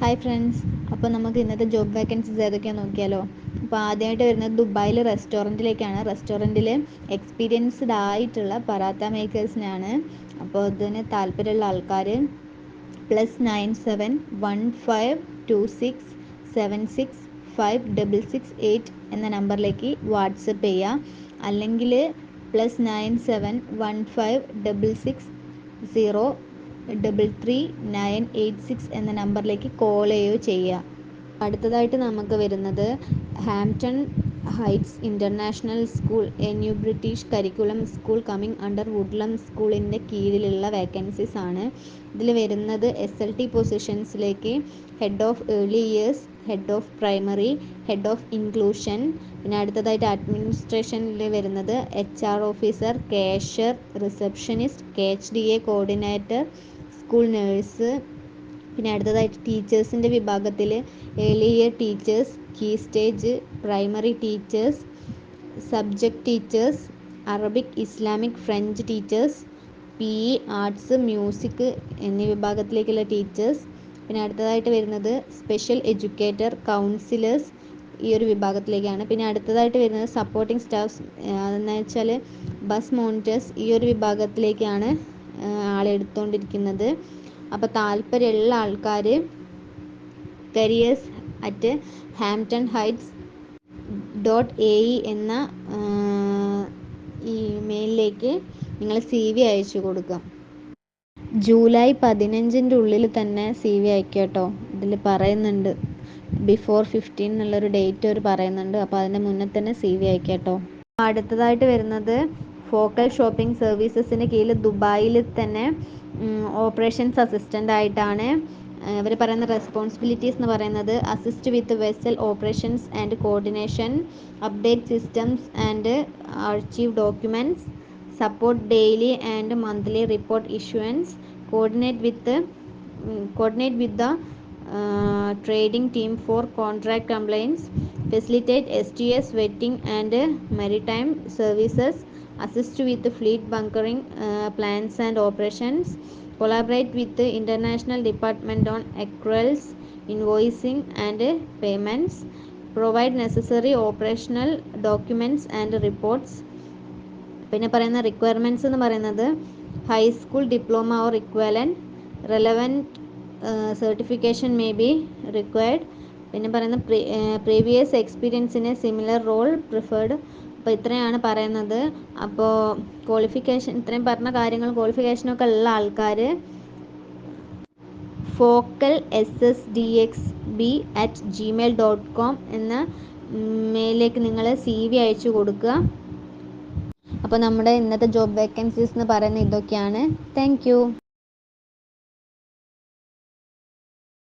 Hi friends, അപ്പോൾ നമുക്ക് ഇന്നത്തെ ജോബ് വേക്കൻസീസ് ഏതൊക്കെയാണെന്ന് നോക്കിയാലോ. അപ്പോൾ ആദ്യമായിട്ട് വരുന്നത് ദുബായിൽ റെസ്റ്റോറൻറ്റിലേക്കാണ്. റെസ്റ്റോറൻറ്റിൽ എക്സ്പീരിയൻസ്ഡ് ആയിട്ടുള്ള പറാത്ത മേക്കേഴ്സിനാണ്. അപ്പോൾ ഇതിന് താല്പര്യമുള്ള ആൾക്കാർ +9715267656 എന്ന നമ്പറിലേക്ക് വാട്സപ്പ് ചെയ്യുക. അല്ലെങ്കിൽ +971566033986 എന്ന നമ്പറിലേക്ക് കോൾ ചെയ്യുകയോ ചെയ്യുക. അടുത്തതായിട്ട് നമുക്ക് വരുന്നത് Hampton Heights international school, a new British curriculum school coming under Woodlem സ്കൂളിൻ്റെ കീഴിലുള്ള വേക്കൻസീസ് ആണ്. ഇതിൽ വരുന്നത് SLT പൊസിഷൻസിലേക്ക് head of early years, head of primary, head of inclusion. പിന്നെ അടുത്തതായിട്ട് അഡ്മിനിസ്ട്രേഷനിൽ വരുന്നത് HR officer, cashier, receptionist, KHDA coordinator, school nurse. പിന്നെ അടുത്തതായിട്ട് ടീച്ചേഴ്സിൻ്റെ വിഭാഗത്തിൽ early year teachers, key stage primary teachers, subject teachers, Arabic, Islamic, French teachers, PE, arts, music എന്നീ വിഭാഗത്തിലേക്കുള്ള ടീച്ചേഴ്സ്. പിന്നെ അടുത്തതായിട്ട് വരുന്നത് സ്പെഷ്യൽ എഡ്യൂക്കേറ്റർ, കൗൺസിലേഴ്സ് ഈ ഒരു വിഭാഗത്തിലേക്കാണ്. പിന്നെ അടുത്തതായിട്ട് വരുന്നത് സപ്പോർട്ടിംഗ് സ്റ്റാഫ്സ്, അതെന്ന് വെച്ചാൽ ബസ് മോണിറ്റേഴ്സ് ഈ ഒരു വിഭാഗത്തിലേക്കാണ് ആളെടുത്തുകൊണ്ടിരിക്കുന്നത്. അപ്പോൾ താല്പര്യമുള്ള ആൾക്കാർ careers@hamptonheights.ae എന്ന ഇമെയിലിലേക്ക് നിങ്ങൾ CV അയച്ചു കൊടുക്കുക. ജൂലൈ 15 ഉള്ളിൽ തന്നെ CV അയക്കുക കേട്ടോ. ഇതിൽ പറയുന്നുണ്ട് ബിഫോർ 15 എന്നുള്ളൊരു ഡേറ്റ് അവർ പറയുന്നുണ്ട്. അപ്പോൾ അതിൻ്റെ മുന്നേ തന്നെ CV അയക്കുക കേട്ടോ. അടുത്തതായിട്ട് വരുന്നത് ഫോക്കൽ ഷോപ്പിംഗ് സർവീസസിന് കീഴിൽ ദുബായിൽ തന്നെ ഓപ്പറേഷൻസ് അസിസ്റ്റൻ്റ് ആയിട്ടാണ്. ഇവർ പറയുന്ന റെസ്പോൺസിബിലിറ്റീസ് എന്ന് പറയുന്നത് assist with vessel operations and coordination, update systems and archive documents, support daily and monthly report issuance, coordinate with the trading team for contract complaints, facilitate STS vetting and maritime services, assist with fleet bunkering plans and operations, collaborate with the international department on accruals, invoicing and payments, provide necessary operational documents and reports. പിന്നെ പറയുന്ന requirements എന്ന് പറയുന്നത് high school diploma or equivalent, relevant certification may be required. പിന്നെ പറയുന്ന previous എക്സ്പീരിയൻസിന് similar role preferred. അപ്പോൾ ഇത്രയാണ് പറയുന്നത്. അപ്പോൾ ക്വാളിഫിക്കേഷൻ ഇത്രയും പറഞ്ഞ കാര്യങ്ങൾ ക്വാളിഫിക്കേഷനൊക്കെ ഉള്ള ആൾക്കാർ focalssdxb@gmail.com എന്ന മെയിലിലേക്ക് നിങ്ങൾ CV അയച്ചു കൊടുക്കുക. അപ്പോൾ നമ്മുടെ ഇന്നത്തെ ജോബ് വേക്കൻസീസ് എന്ന് പറയുന്നത് ഇതൊക്കെയാണ്. Thank you.